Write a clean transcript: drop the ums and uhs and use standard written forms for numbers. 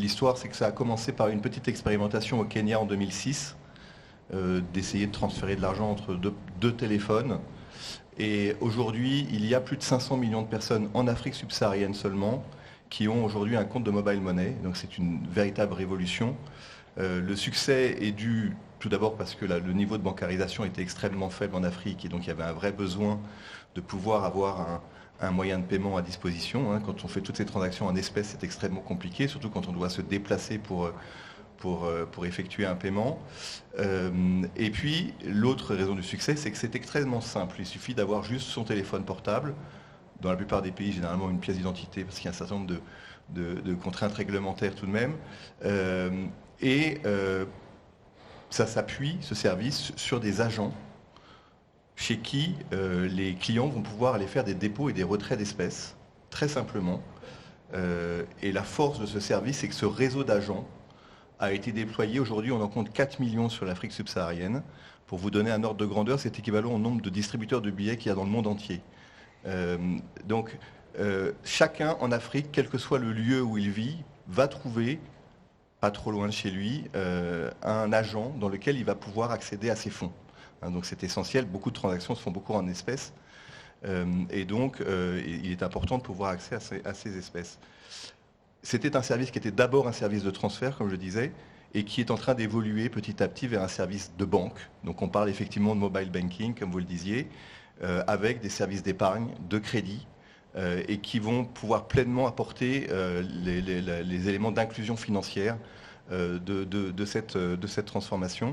l'histoire, c'est que ça a commencé par une petite expérimentation au Kenya en 2006, d'essayer de transférer de l'argent entre deux téléphones. Et aujourd'hui, il y a plus de 500 millions de personnes en Afrique subsaharienne seulement qui ont aujourd'hui un compte de mobile money. Donc c'est une véritable révolution. Le succès est dû tout d'abord parce que le niveau de bancarisation était extrêmement faible en Afrique et donc il y avait un vrai besoin de pouvoir avoir un moyen de paiement à disposition. Quand on fait toutes ces transactions en espèces, c'est extrêmement compliqué, surtout quand on doit se déplacer pour effectuer un paiement. Et puis, l'autre raison du succès, c'est que c'est extrêmement simple. Il suffit d'avoir juste son téléphone portable. Dans la plupart des pays, généralement une pièce d'identité, parce qu'il y a un certain nombre de contraintes réglementaires tout de même. Ça s'appuie, ce service, sur des agents chez qui les clients vont pouvoir aller faire des dépôts et des retraits d'espèces, très simplement. Et la force de ce service, c'est que ce réseau d'agents a été déployé. Aujourd'hui, on en compte 4 millions sur l'Afrique subsaharienne. Pour vous donner un ordre de grandeur, c'est équivalent au nombre de distributeurs de billets qu'il y a dans le monde entier. Donc, chacun en Afrique, quel que soit le lieu où il vit, va trouver, pas trop loin de chez lui, un agent dans lequel il va pouvoir accéder à ses fonds. Donc c'est essentiel, beaucoup de transactions se font beaucoup en espèces, et donc il est important de pouvoir accéder à ces espèces. C'était un service qui était d'abord un service de transfert, comme je disais, et qui est en train d'évoluer petit à petit vers un service de banque. Donc on parle effectivement de mobile banking, comme vous le disiez, avec des services d'épargne, de crédit, et qui vont pouvoir pleinement apporter les éléments d'inclusion financière de cette transformation.